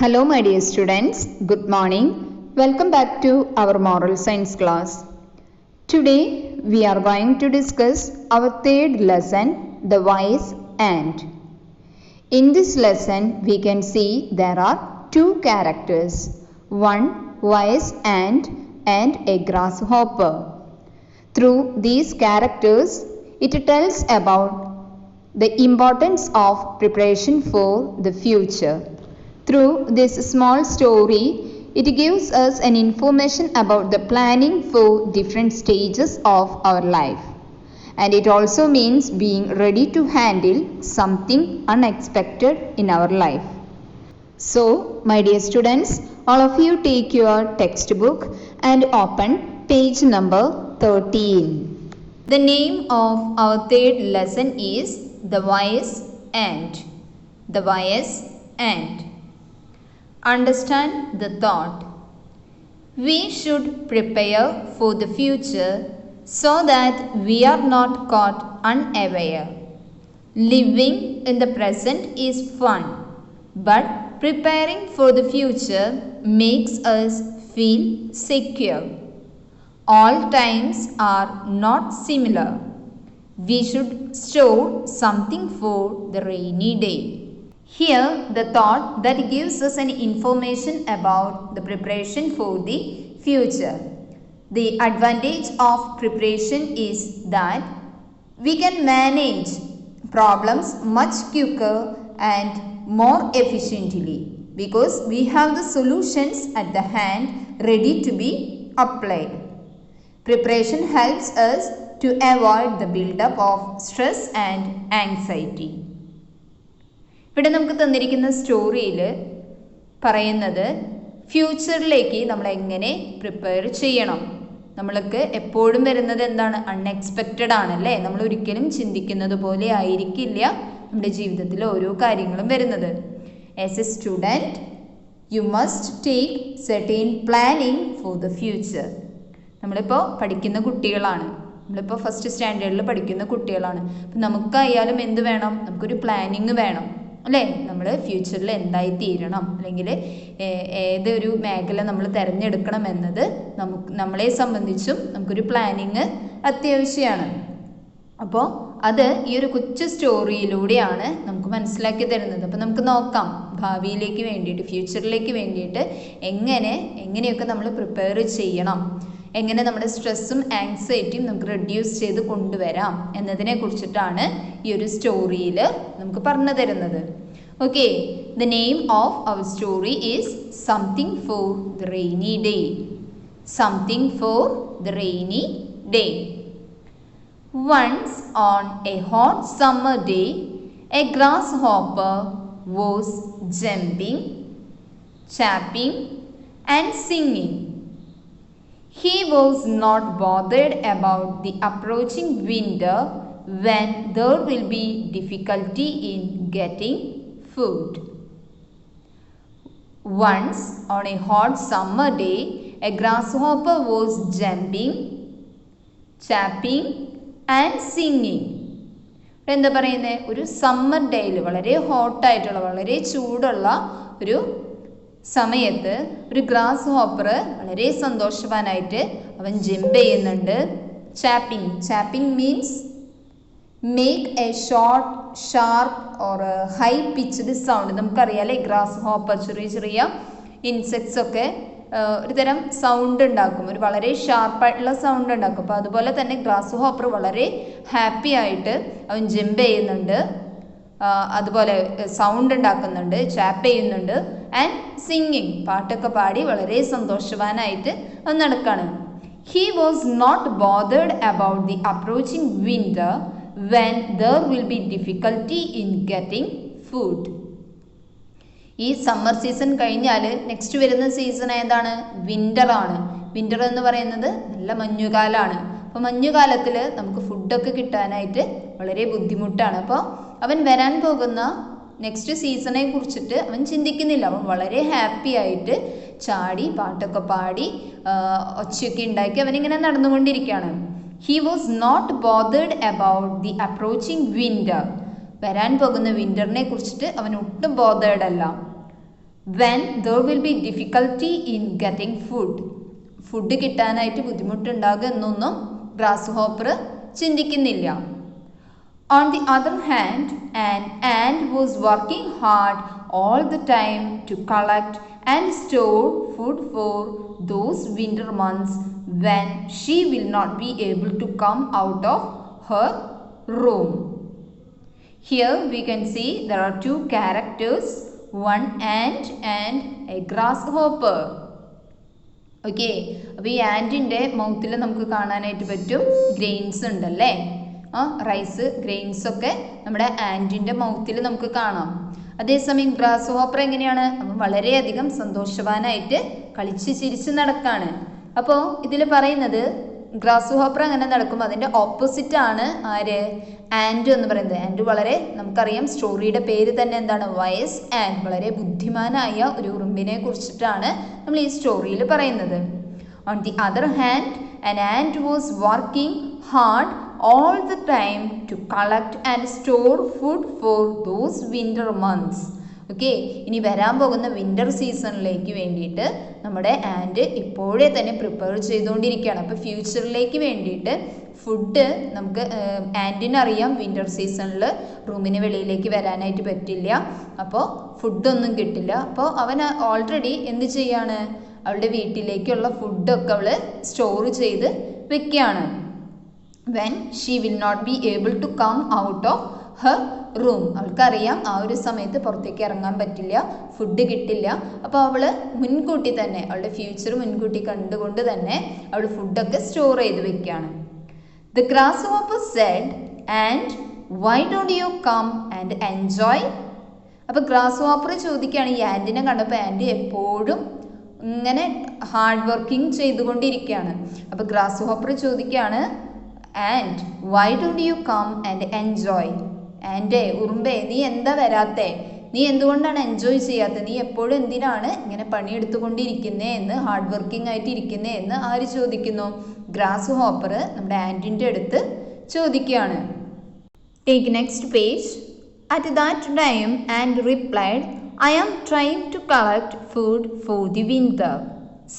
Hello my dear students, good morning. Welcome back to our moral science class. Today we are going to discuss our third lesson, the wise ant. In this lesson we can see there are two characters, one wise ant and a grasshopper. Through these characters it tells about the importance of preparation for the future. Through this small story, it gives us an information about the planning for different stages of our life. And it also means being ready to handle something unexpected in our life. So, my dear students, all of you take your textbook and open page number 13. The name of our third lesson is The Wise Ant. The Wise Ant. Understand the thought. We should prepare for the future so that we are not caught unaware. Living in the present is fun, but preparing for the future makes us feel secure. All times are not similar. We should store something for the rainy day. Here, the thought that gives us an information about the preparation for the future. The advantage of preparation is that we can manage problems much quicker and more efficiently because we have the solutions at the hand ready to be applied. Preparation helps us to avoid the buildup of stress and anxiety. ഇവിടെ നമുക്ക് തന്നിരിക്കുന്ന സ്റ്റോറിയിൽ പറയുന്നത് ഫ്യൂച്ചറിലേക്ക് നമ്മൾ എങ്ങനെ prepare ചെയ്യണം. നമ്മൾക്ക് എപ്പോഴും വരുന്നത് എന്താണ്? അൺഎക്സ്പെക്റ്റഡ് ആണല്ലേ. നമ്മൾ ഒരിക്കലും ചിന്തിക്കുന്നത് പോലെ ആയിരിക്കില്ല നമ്മുടെ ജീവിതത്തിൽ ഓരോ കാര്യങ്ങളും വരുന്നത്. As a student you must take certain planning for the future. നമ്മളിപ്പോൾ പഠിക്കുന്ന കുട്ടികളാണ്, നമ്മളിപ്പോൾ ഫസ്റ്റ് സ്റ്റാൻഡേർഡിൽ പഠിക്കുന്ന കുട്ടികളാണ്. അപ്പം നമുക്കായാലും എന്ത് വേണം? നമുക്കൊരു പ്ലാനിങ് വേണം അല്ലേ. നമ്മൾ ഫ്യൂച്ചറിൽ എന്തായി തീരണം അല്ലെങ്കിൽ ഏതൊരു മേഖല നമ്മൾ തിരഞ്ഞെടുക്കണം എന്നത് നമ്മളെ സംബന്ധിച്ചും നമുക്കൊരു പ്ലാനിങ് അത്യാവശ്യമാണ്. അപ്പോൾ അത് ഈ ഒരു കൊച്ചു സ്റ്റോറിയിലൂടെയാണ് നമുക്ക് മനസ്സിലാക്കി തരുന്നത്. അപ്പോൾ നമുക്ക് നോക്കാം ഭാവിയിലേക്ക് വേണ്ടിയിട്ട്, ഫ്യൂച്ചറിലേക്ക് വേണ്ടിയിട്ട് എങ്ങനെയൊക്കെ നമ്മൾ പ്രിപ്പയർ ചെയ്യണം, എങ്ങനെ നമ്മുടെ സ്ട്രെസ്സും ആങ്സൈറ്റിയും നമുക്ക് റെഡ്യൂസ് ചെയ്ത് കൊണ്ടുവരാം എന്നതിനെ കുറിച്ചിട്ടാണ് ഈ ഒരു സ്റ്റോറിയിൽ നമുക്ക് പറഞ്ഞു തരുന്നത്. Okay, the name of our story is something for the rainy day. Something for the rainy day. Once on a hot summer day, a grasshopper was jumping, chapping and singing. He was not bothered about the approaching winter when there will be difficulty in getting food. Once on a hot summer day, a grasshopper was jumping, chapping and singing. എന്താ പറയുന്നത്? ഒരു summer ഡേയിൽ, വളരെ ഹോട്ടായിട്ടുള്ള, വളരെ ചൂടുള്ള ഒരു സമയത്ത് ഒരു ഗ്രാസ് ഹോപ്പർ വളരെ സന്തോഷവാനായിട്ട് അവൻ ജമ്പ് ചെയ്യുന്നുണ്ട്. Chirping means make a short sharp or high pitched sound. നമുക്കറിയാലേ ഗ്രാസ് ഹോപ്പർ ചെറിയ ചെറിയ ഇൻസെക്ട്സ് ഒക്കെ ഒരു തരം സൗണ്ട് ഉണ്ടാക്കും, ഒരു വളരെ ഷാർപ്പായിട്ടുള്ള സൗണ്ട് ഉണ്ടാക്കും. അപ്പോൾ അതുപോലെ തന്നെ ഗ്രാസ് ഹോപ്പർ വളരെ ഹാപ്പി ആയിട്ട് അവൻ ജമ്പ് ചെയ്യുന്നുണ്ട്, അതുപോലെ സൗണ്ട് ഉണ്ടാക്കുന്നുണ്ട്, ചാപ്പ് ചെയ്യുന്നുണ്ട് ആൻഡ് സിംഗിങ്, പാട്ടൊക്കെ പാടി വളരെ സന്തോഷവാനായിട്ട് അവൻ നടക്കാണ്. He was not bothered about the approaching winter when there will be difficulty in getting food. ഈ സമ്മർ സീസൺ കഴിഞ്ഞാൽ നെക്സ്റ്റ് വരുന്ന സീസൺ ഏതാണ്? വിൻ്റർ ആണ്. വിൻ്റർ എന്ന് പറയുന്നത് നല്ല മഞ്ഞുകാലമാണ്. അപ്പോൾ മഞ്ഞുകാലത്തിൽ നമുക്ക് ഫുഡൊക്കെ കിട്ടാനായിട്ട് വളരെ ബുദ്ധിമുട്ടാണ്. അപ്പോൾ അവൻ വരാൻ പോകുന്ന നെക്സ്റ്റ് സീസണെ കുറിച്ചിട്ട് അവൻ ചിന്തിക്കുന്നില്ല. അവൻ വളരെ ഹാപ്പി ആയിട്ട് ചാടി പാട്ടൊക്കെ പാടി ഒച്ചയൊക്കെ ഉണ്ടാക്കി അവനിങ്ങനെ നടന്നുകൊണ്ടിരിക്കുകയാണ്. He was not bothered about the approaching winter. വരാൻ പോകുന്ന വിൻ്ററിനെ കുറിച്ചിട്ട് അവൻ ഒട്ടും ബോതേർഡ് അല്ല. when there will be difficulty in getting food. Food കിട്ടാനായിട്ട് ബുദ്ധിമുട്ടുണ്ടാകുക എന്നൊന്നും ഗ്രാസ് ഹോപ്പർ ചിന്തിക്കുന്നില്ല. On the other hand, an ant was working hard all the time to collect and store food for those winter months when she will not be able to come out of her room. Here we can see there are two characters, one ant and a grasshopper. Okay, അപ്പോൾ ഈ ആൻറ്റിൻ്റെ മൗത്തിൽ നമുക്ക് കാണാനായിട്ട് പറ്റും grains ഉണ്ടല്ലേ, rice grains ഒക്കെ നമ്മുടെ ആൻറ്റിൻ്റെ മൗത്തിൽ നമുക്ക് കാണാം. അതേസമയം ഗ്രാസ് ഹോപ്പർ എങ്ങനെയാണ്, വളരെയധികം സന്തോഷവാനായിട്ട് കളിച്ച് ചിരിച്ച് നടക്കാണ്. അപ്പോൾ ഇതിൽ പറയുന്നത് ഗ്രാസ് ഹോപ്പർ അങ്ങനെ നടക്കുമ്പോൾ അതിൻ്റെ ഓപ്പോസിറ്റ് ആണ് ആര്, ആൻഡ് എന്ന് പറയുന്നത്. ആൻഡ് വളരെ നമുക്കറിയാം, സ്റ്റോറിയുടെ പേര് തന്നെ എന്താണ്, വയസ് ആൻഡ്, വളരെ ബുദ്ധിമാനായ ഒരു ഉറുമ്പിനെ കുറിച്ചിട്ടാണ് നമ്മൾ ഈ സ്റ്റോറിയിൽ പറയുന്നത്. On the other hand an ant was working hard all the time to collect and store food for those winter months. Okay, ഇനി വരാൻ പോകുന്ന വിൻ്റർ സീസണിലേക്ക് വേണ്ടിയിട്ട് നമ്മുടെ ആൻഡ് ഇപ്പോഴേ തന്നെ പ്രിപ്പയർ ചെയ്തുകൊണ്ടിരിക്കുകയാണ്. അപ്പോൾ ഫ്യൂച്ചറിലേക്ക് വേണ്ടിയിട്ട് ഫുഡ് നമുക്ക് ആൻറ്റിനറിയാം വിൻ്റർ സീസണിൽ റൂമിന് വെളിയിലേക്ക് വരാനായിട്ട് പറ്റില്ല, അപ്പോൾ ഫുഡൊന്നും കിട്ടില്ല. അപ്പോൾ അവൻ ഓൾറെഡി എന്ത് ചെയ്യാണ്, അവളുടെ വീട്ടിലേക്കുള്ള ഫുഡൊക്കെ അവൾ സ്റ്റോർ ചെയ്ത് വെക്കുകയാണ്. When she will not be able to come out of her room, അവൾക്കറിയാം ആ ഒരു സമയത്ത് പുറത്തേക്ക് ഇറങ്ങാൻ പറ്റില്ല, ഫുഡ് കിട്ടില്ല. അപ്പോൾ അവൾ മുൻകൂട്ടി തന്നെ അവളുടെ ഫ്യൂച്ചർ മുൻകൂട്ടി കണ്ടുകൊണ്ട് തന്നെ അവൾ ഫുഡൊക്കെ സ്റ്റോർ ചെയ്ത് വെക്കുകയാണ്. The grasshopper said, and why don't you come and enjoy? അപ്പോൾ ഗ്രാസ് ഹോപ്പർ ചോദിക്കുകയാണ്, ഈ ആൻറ്റിനെ കണ്ടപ്പോൾ ആൻറ്റി എപ്പോഴും ഇങ്ങനെ ഹാർഡ് വർക്കിംഗ് ചെയ്തുകൊണ്ടിരിക്കുകയാണ്. അപ്പോൾ ഗ്രാസ് ഹോപ്പർ ചോദിക്കുകയാണ്, ant why don't you come and enjoy? ആൻഡേ, ഉറുമ്പേ, നീ എന്താ വരാത്തേ? നീ എന്തുകൊണ്ടാണ് എൻജോയ് ചെയ്യാത്തത്? നീ എപ്പോഴും എന്തിനാണ് ഇങ്ങനെ പണിയെടുത്തുകൊണ്ടിരിക്കുന്നേ എന്ന്, ഹാർഡ് വർക്കിംഗ് ആയിട്ട് ഇരിക്കുന്നേ എന്ന് ആര് ചോദിക്കുന്നു? ഗ്രാസ് ഹോപ്പർ നമ്മുടെ ആൻറ്റിൻ്റെ അടുത്ത് ചോദിക്കുകയാണ്. Take next page. At that time and replied, I am trying to collect food for the winter,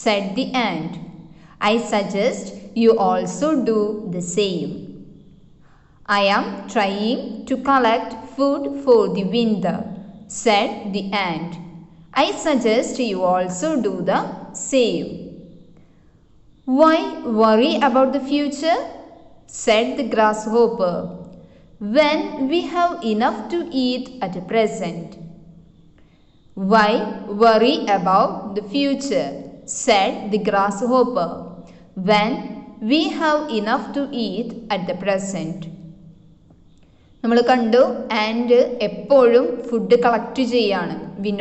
said the ant. I suggest you also do the same. I am trying to collect food for the winter, said the ant. I suggest you also do the same. Why worry about the future? Said the grasshopper, when we have enough to eat at present. Why worry about the future? Said the grasshopper, when we have enough to eat at the present. നമ്മൾ കണ്ടു, and എപ്പോഴും food collect ചെയ്യാണ്.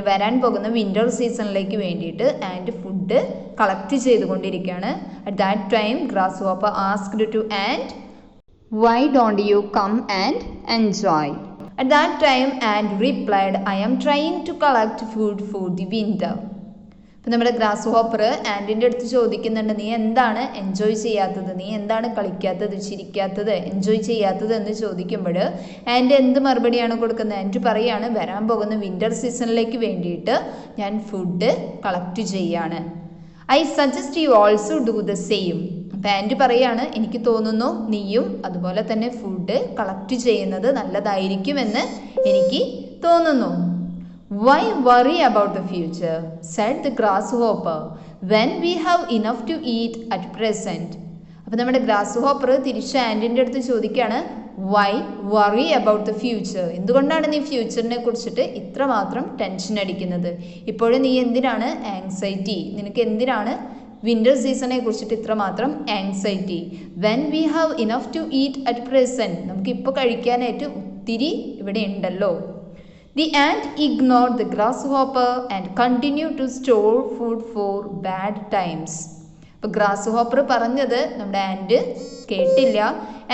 വരാൻ പോകുന്ന winter സീസണിലേക്ക് വേണ്ടിയിട്ട് and food collect ചെയ്തുകൊണ്ടിരിക്കുകയാണ്. At that time grass hopper asked two and, why don't you come and enjoy? At that time ant replied, I am trying to collect food for the winter. അപ്പോൾ നമ്മുടെ grass hopper ആൻറ്റിൻ്റെ അടുത്ത് ചോദിക്കുന്നുണ്ട്, നീ എന്താണ് enjoy ചെയ്യാത്തത്, നീ എന്താണ് കളിക്കാത്തത്, ചിരിക്കാത്തത്, enjoy ചെയ്യാത്തത് എന്ന് ചോദിക്കുമ്പോൾ ആൻറ്റ് എന്ത് മറുപടിയാണ് കൊടുക്കുന്നത്? ആൻറ്റ് പറയാണ്, വരാൻ പോകുന്ന വിൻ്റർ സീസണിലേക്ക് വേണ്ടിയിട്ട് ഞാൻ ഫുഡ് കളക്ട് ചെയ്യാണ്. I suggest you also do the same. അപ്പം ആൻറ്റ് പറയാണ്, എനിക്ക് തോന്നുന്നു നീയും അതുപോലെ തന്നെ ഫുഡ് കളക്ട് ചെയ്യുന്നത് നല്ലതായിരിക്കുമെന്ന് എനിക്ക് തോന്നുന്നു. Why worry about the future? Said the grasshopper, when we have enough to eat at present. അപ്പോൾ നമ്മുടെ ഗ്രാസ് ഹോപ്പർ തിരിച്ച് ആൻറ്റിൻ്റെ അടുത്ത് ചോദിക്കുകയാണ്, Y worry about the future? എന്തുകൊണ്ടാണ് നീ ഫ്യൂച്ചറിനെ കുറിച്ചിട്ട് ഇത്രമാത്രം ടെൻഷൻ അടിക്കുന്നത്? ഇപ്പോഴും നീ എന്തിനാണ് ആങ്സൈറ്റി? നിനക്ക് എന്തിനാണ് വിൻ്റർ സീസണെ കുറിച്ചിട്ട് ഇത്രമാത്രം anxiety? When we have enough to eat at present, നമുക്കിപ്പോൾ കഴിക്കാനായിട്ട് ഒത്തിരി ഇവിടെ ഉണ്ടല്ലോ. The ant ignored the grasshopper and continued to store food for bad times. അപ്പോൾ ഗ്രാസ് ഹോപ്പർ പറഞ്ഞത് നമ്മുടെ ആൻറ്റ് കേട്ടില്ല.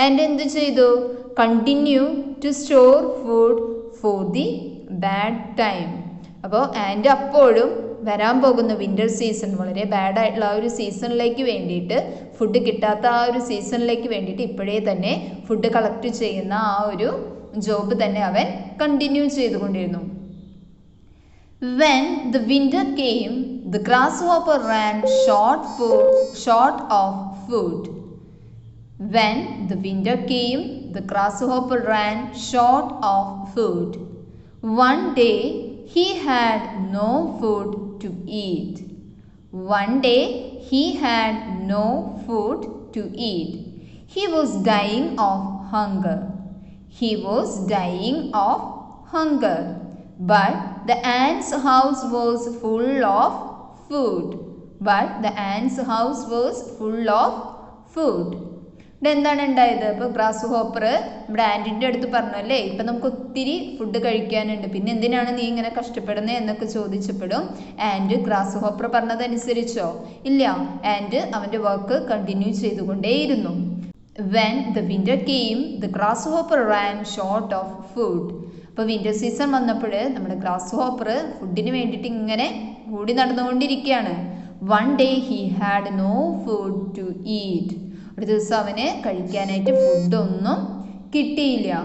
ആൻഡ് എന്ത് ചെയ്തു? Continue to store food for the bad time. അപ്പോൾ ആൻറ്റ് അപ്പോഴും വരാൻ പോകുന്ന വിൻ്റർ സീസൺ, വളരെ ബാഡായിട്ടുള്ള ആ ഒരു സീസണിലേക്ക് വേണ്ടിയിട്ട്, ഫുഡ് കിട്ടാത്ത ആ ഒരു സീസണിലേക്ക് വേണ്ടിയിട്ട് ഇപ്പോഴേ തന്നെ ഫുഡ് കളക്ട് ചെയ്യുന്ന ആ ഒരു ജോബ് തന്നെ അവൻ കണ്ടിന്യൂ ചെയ്തുകൊണ്ടിരുന്നു. When the winter came, the grasshopper ran short of food. When the winter came, the grasshopper ran short of food. One day he had no food to eat. One day he had no food to eat. He was dying of hunger. He was dying of hunger. But the ant's house was full of food. But the ant's house was full of food. ഇവിടെ എന്താണ് ഉണ്ടായത്? ഇപ്പോൾ grass hopper നമ്മുടെ ആൻറ്റിൻ്റെ അടുത്ത് പറഞ്ഞല്ലേ, ഇപ്പം നമുക്ക് ഒത്തിരി ഫുഡ് കഴിക്കാനുണ്ട്, പിന്നെ എന്തിനാണ് നീ ഇങ്ങനെ കഷ്ടപ്പെടുന്നത് എന്നൊക്കെ ചോദിച്ചപ്പോഴും ആൻഡ് ഗ്രാസ് ഹോപ്പർ പറഞ്ഞതനുസരിച്ചോ? ഇല്ല, ആൻഡ് അവൻ്റെ വർക്ക് കണ്ടിന്യൂ ചെയ്തുകൊണ്ടേയിരുന്നു. When the winter came, the grasshopper ran short of food. അപ്പോൾ വിൻ്റർ സീസൺ വന്നപ്പോൾ നമ്മുടെ ഗ്രാസ് ഹോപ്പർ ഫുഡിന് വേണ്ടിയിട്ട് ഇങ്ങനെ ഓടി നടന്നുകൊണ്ടിരിക്കുകയാണ്. One day he had no food to eat. ഒരു ദിവസം അവന് കഴിക്കാനായിട്ട് ഫുഡൊന്നും കിട്ടിയില്ല.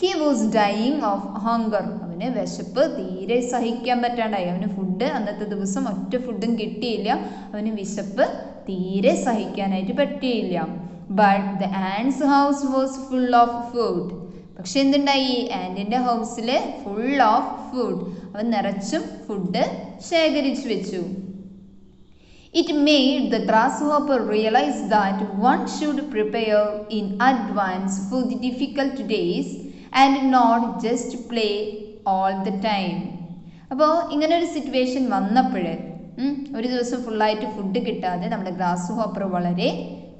He was dying of hunger. അവന് വിശപ്പ് തീരെ സഹിക്കാൻ പറ്റാണ്ടായി. അവന് ഫുഡ് അന്നത്തെ ദിവസം ഒറ്റ ഫുഡും കിട്ടിയില്ല. അവന് വിശപ്പ് തീരെ സഹിക്കാനായിട്ട് പറ്റിയില്ല. But the ant's house was full of food. പക്ഷെ എന്തുണ്ടായി? ആൻറ്റിൻ്റെ ഹൗസിൽ ഫുൾ ഓഫ് ഫുഡ്. അവൻ നിറച്ചും ഫുഡ് ശേഖരിച്ചു വെച്ചു. It made the grasshopper realize that one should prepare in advance for the difficult days and not just play all the time. അപ്പോൾ ഇങ്ങനെ ഒരു സിറ്റുവേഷൻ വന്നപ്പോൾ ഒരു ദിവസം ഫുള്ളായിട്ട് ഫുഡ് കിട്ടാതെ നമ്മുടെ ഗ്രാസ് ഹോപ്പർ വളരെ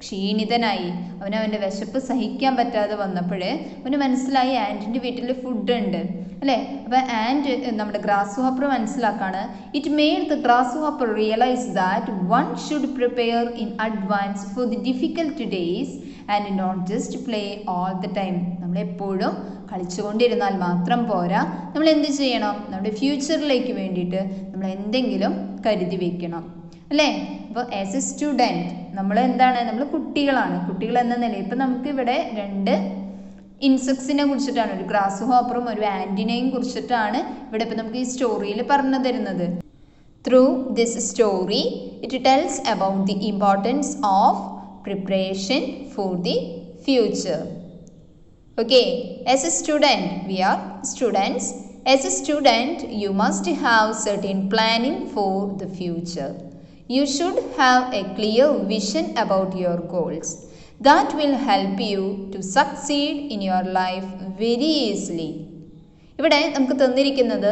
ക്ഷീണിതനായി. അവൻ്റെ വിശപ്പ് സഹിക്കാൻ പറ്റാതെ വന്നപ്പോൾ അവന് മനസ്സിലായി ആൻറ്റിൻ്റെ വീട്ടിൽ ഫുഡ് ഉണ്ട് അല്ലേ. അപ്പോൾ ആൻഡ് നമ്മുടെ ഗ്രാസ് ഹോപ്പർ മനസ്സിലാക്കാണ്. It made the grasshopper realise that one should prepare in advance for the difficult days and not just play all the time. നമ്മളെപ്പോഴും കളിച്ചുകൊണ്ടിരുന്നാൽ മാത്രം പോരാ, നമ്മൾ എന്ത് ചെയ്യണം? നമ്മുടെ ഫ്യൂച്ചറിലേക്ക് വേണ്ടിയിട്ട് നമ്മൾ എന്തെങ്കിലും കരുതി വെക്കണം അല്ലേ. അപ്പോൾ ആസ് എ സ്റ്റുഡൻറ്റ് നമ്മൾ എന്താണ്? നമ്മൾ കുട്ടികളാണ്. കുട്ടികൾ എന്ന നിലയിൽ ഇപ്പം നമുക്ക് ഇവിടെ രണ്ട് ഇൻസെക്ട്സിനെ കുറിച്ചിട്ടാണ്, ഒരു ഗ്രാസ് ഹോപ്പറും ഒരു ആൻറ്റിനെയും കുറിച്ചിട്ടാണ് ഇവിടെ ഇപ്പം നമുക്ക് ഈ സ്റ്റോറിയിൽ പറഞ്ഞു തരുന്നത്. Through this story it tells about the importance of preparation for the future. Okay, as a student, we are students. As a student you must have certain planning for the future. You should have a clear vision about your goals. That will help you to succeed in your life very easily. ഇവിടെ നമുക്ക് തന്നിരിക്കുന്നത്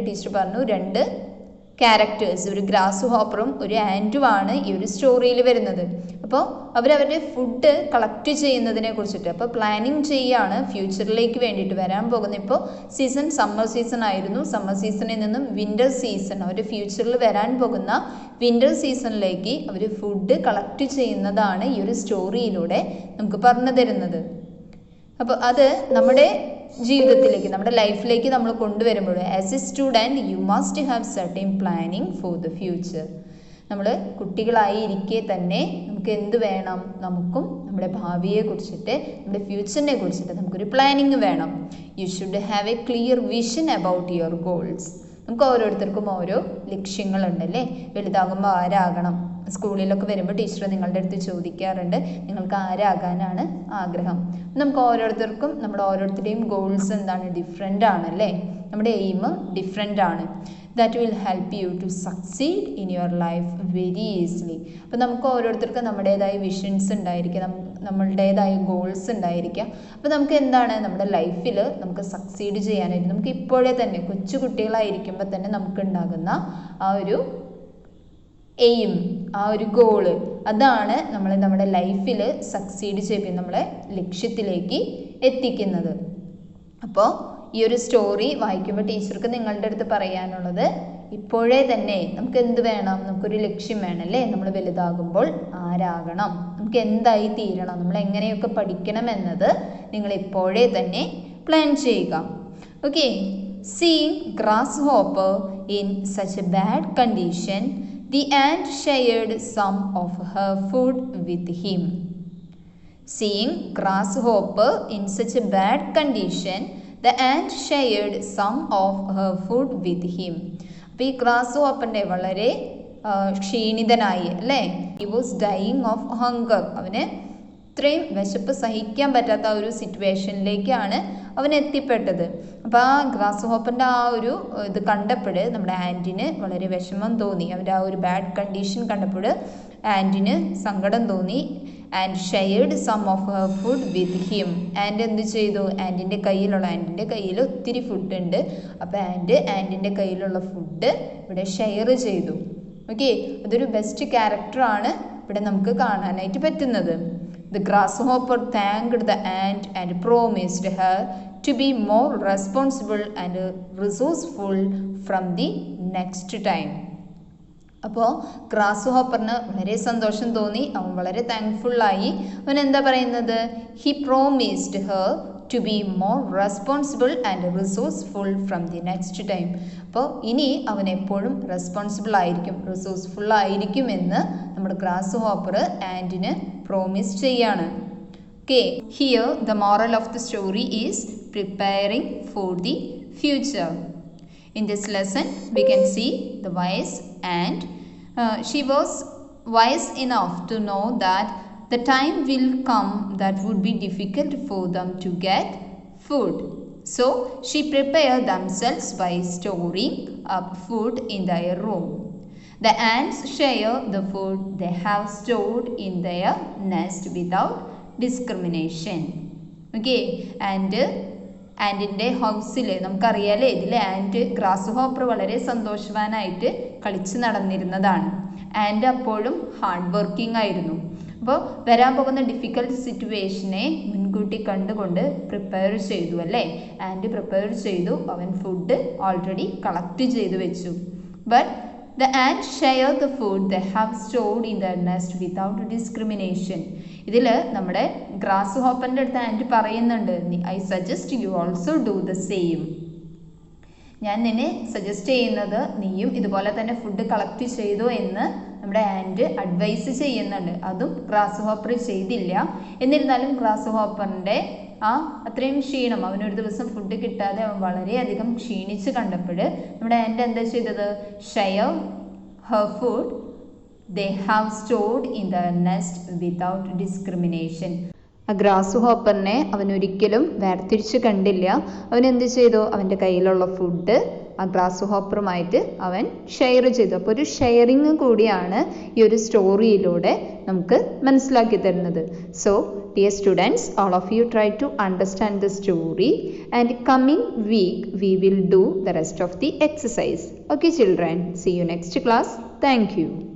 teacher പറഞ്ഞു, രണ്ട് characters, ഒരു grass ഹോപ്പറും ഒരു ആൻറ്റുമാണ് ഈ ഒരു സ്റ്റോറിയിൽ വരുന്നത്. അപ്പോൾ അവരവരുടെ ഫുഡ് കളക്ട് ചെയ്യുന്നതിനെ കുറിച്ചിട്ട് അപ്പോൾ പ്ലാനിങ് ചെയ്യുകയാണ് ഫ്യൂച്ചറിലേക്ക് വേണ്ടിയിട്ട് വരാൻ പോകുന്ന. ഇപ്പോൾ സീസൺ സമ്മർ സീസൺ ആയിരുന്നു. സമ്മർ സീസണിൽ നിന്നും വിൻ്റർ സീസൺ, അവർ ഫ്യൂച്ചറിൽ വരാൻ പോകുന്ന വിൻ്റർ സീസണിലേക്ക് അവർ ഫുഡ് കളക്ട് ചെയ്യുന്നതാണ് ഈ ഒരു സ്റ്റോറിയിലൂടെ നമുക്ക് പറഞ്ഞു തരുന്നത്. അപ്പോൾ അത് നമ്മുടെ ജീവിതത്തിലേക്ക്, നമ്മുടെ ലൈഫിലേക്ക് നമ്മൾ കൊണ്ടുവരുമ്പോൾ as a student you must have certain planning for the future. നമ്മൾ കുട്ടികളായിരിക്കെ തന്നെ നമുക്ക് എന്ത് വേണം? നമുക്കും നമ്മുടെ ഭാവിയെ കുറിച്ചിട്ട്, നമ്മുടെ ഫ്യൂച്ചറിനെ കുറിച്ചിട്ട് നമുക്കൊരു പ്ലാനിങ് വേണം. You should have A clear vision about your goals. നമുക്ക് ഓരോരുത്തർക്കും ഓരോ ലക്ഷ്യങ്ങളുണ്ടല്ലേ. വലുതാകുമ്പോൾ ആരാകണം? സ്കൂളിലൊക്കെ വരുമ്പോൾ ടീച്ചർ നിങ്ങളുടെ അടുത്ത് ചോദിക്കാറുണ്ട്, നിങ്ങൾക്ക് ആരാകാനാണ് ആഗ്രഹം? നമുക്ക് ഓരോരുത്തർക്കും നമ്മുടെ ഓരോരുത്തരുടെയും ഗോൾസ് എന്താണ്? ഡിഫറെൻ്റ് ആണല്ലേ. നമ്മുടെ എയിം ഡിഫറെൻ്റ് ആണ്. That will help you to succeed in your life very easily. അപ്പോൾ നമുക്ക് ഓരോരുത്തർക്കും നമ്മുടേതായ വിഷൻസ് ഉണ്ടായിരിക്കുക, നമ്മളുടേതായ ഗോൾസ് ഉണ്ടായിരിക്കുക. അപ്പോൾ നമുക്ക് എന്താണ്? നമ്മുടെ ലൈഫിൽ നമുക്ക് സക്സീഡ് ചെയ്യാനായിട്ട് നമുക്ക് ഇപ്പോഴേ തന്നെ, കൊച്ചു കുട്ടികളായിരിക്കുമ്പോൾ തന്നെ നമുക്ക് ഉണ്ടാകുന്ന ആ ഒരു എയിം, ആ ഒരു ഗോള്, അതാണ് നമ്മളെ നമ്മുടെ ലൈഫിൽ സക്സീഡ് ചെയ്യും, നമ്മളെ ലക്ഷ്യത്തിലേക്ക് എത്തിക്കുന്നത്. അപ്പോൾ ഈ ഒരു സ്റ്റോറി വായിക്കുമ്പോൾ ടീച്ചർക്ക് നിങ്ങളുടെ അടുത്ത് പറയാനുള്ളത്, ഇപ്പോഴേ തന്നെ നമുക്ക് എന്ത് വേണം? നമുക്കൊരു ലക്ഷ്യം വേണമല്ലേ. നമ്മൾ വലുതാകുമ്പോൾ ആരാകണം, നമുക്ക് എന്തായി തീരണം, നമ്മൾ എങ്ങനെയൊക്കെ പഠിക്കണം എന്നത് നിങ്ങൾ ഇപ്പോഴേ തന്നെ പ്ലാൻ ചെയ്യുക. Okay, seeing grass hopper in such A bad condition, the ant shared some of her food with him. Seeing grasshopper in such a bad condition, the ant shared some of her food with him. അപ്പോൾ ഈ grass ഹോപ്പറിൻ്റെ വളരെ ക്ഷീണിതനായി അല്ലേ, he was dying of hunger, അവന് ഇത്രയും വിശപ്പ് സഹിക്കാൻ പറ്റാത്ത ആ ഒരു സിറ്റുവേഷനിലേക്കാണ് അവൻ എത്തിപ്പെട്ടത്. അപ്പോൾ ആ ഗ്രാസ് ഹോപ്പറിൻ്റെ ആ ഒരു ഇത് കണ്ടപ്പോൾ നമ്മുടെ ആൻറ്റിന് വളരെ വിഷമം തോന്നി. അവൻ്റെ ആ ഒരു ബാഡ് കണ്ടീഷൻ കണ്ടപ്പോൾ ആൻറ്റിന് സങ്കടം തോന്നി. And shared some of her food with him. And എന്ത് ചെയ്തു, ആൻറ്റിൻ്റെ കയ്യിൽ ഒത്തിരി ഫുഡ് ഉണ്ട്. അപ്പോൾ ആൻറ്റിൻ്റെ കയ്യിലുള്ള ഫുഡ് ഇവിടെ ഷെയർ ചെയ്തു. ഓക്കെ, അതൊരു ബെസ്റ്റ് ക്യാരക്ടറാണ് ഇവിടെ നമുക്ക് കാണാനായിട്ട് പറ്റുന്നത്. The grasshopper thanked the ant and promised her to be more responsible and resourceful from the next time. അപ്പോൾ ഗ്രാസ് ഹോപ്പറിന് വളരെ സന്തോഷം തോന്നി. അവൻ വളരെ താങ്ക്ഫുള്ളായി. അവൻ എന്താ പറയുന്നത്, he promised her to be more responsible and resourceful from the next time. അപ്പോൾ ഇനി അവൻ എപ്പോഴും റെസ്പോൺസിബിൾ ആയിരിക്കും, റിസോഴ്സ്ഫുൾ ആയിരിക്കുമെന്ന് നമ്മുടെ ഗ്രാസ് ഹോപ്പർ ആൻറ്റിന് പ്രോമിസ് ചെയ്യാണ്. Okay, here the moral of the story is preparing for the future. In this lesson, we can see the wise ant. She was wise enough to know that the time will come that would be difficult for them to get food. So, she prepared themselves by storing up food in their room. The ants share the food they have stored in their nest without discrimination. Okay, and ആൻറ്റിൻ്റെ ഹൗസിൽ നമുക്കറിയാലേ, ഇതിൽ and grass hopper വളരെ സന്തോഷവാനായിട്ട് കളിച്ച് നടന്നിരുന്നതാണ്. And അപ്പോഴും hard working ആയിരുന്നു. അപ്പോൾ വരാൻ പോകുന്ന difficult സിറ്റുവേഷനെ മുൻകൂട്ടി കണ്ടുകൊണ്ട് പ്രിപ്പയർ ചെയ്തു അല്ലേ, ആൻറ്റ് പ്രിപ്പയർ ചെയ്തു. അവൻ ഫുഡ് ഓൾറെഡി കളക്ട് ചെയ്തു വെച്ചു. But the ants share the food they have stored in their nest without discrimination. ഇതിൽ നമ്മുടെ ഗ്രാസ് ഹോപ്പറിൻ്റെ അടുത്ത് ആൻറ്റ് പറയുന്നുണ്ട്, I suggest you also do the same. ഞാൻ നിന്നെ സജസ്റ്റ് ചെയ്യുന്നത് നീയും ഇതുപോലെ തന്നെ ഫുഡ് കളക്ട് ചെയ്തോ എന്ന് നമ്മുടെ ആൻറ്റ് അഡ്വൈസ് ചെയ്യുന്നുണ്ട്. അതും ഗ്രാസ് ഹോപ്പർ ചെയ്തില്ല. എന്നിരുന്നാലും ഗ്രാസ് ഹോപ്പറിൻ്റെ അത്രയും ക്ഷീണം, അവനൊരു ദിവസം ഫുഡ് കിട്ടാതെ അവൻ വളരെയധികം ക്ഷീണിച്ച് കണ്ടപ്പോൾ നമ്മുടെ ആൻറ്റ് എന്താ ചെയ്തത്, share Har food they have stored in the nest without discrimination. ആ ഗ്രാസ് ഹോപ്പറിനെ അവൻ ഒരിക്കലും വേർതിരിച്ച് കണ്ടില്ല. അവൻ എന്ത് ചെയ്തു, അവൻ്റെ കയ്യിലുള്ള ഫുഡ് ആ ഗ്രാസ് ഹോപ്പറുമായിട്ട് അവൻ ഷെയർ ചെയ്തു. അപ്പോൾ ഒരു ഷെയറിങ് കൂടിയാണ് ഈ ഒരു സ്റ്റോറിയിലൂടെ നമുക്ക് മനസ്സിലാക്കി തരുന്നത്. So dear students, all of you try to understand the story, and coming week we will do the rest of the exercise. Okay children, see you next class. Thank you.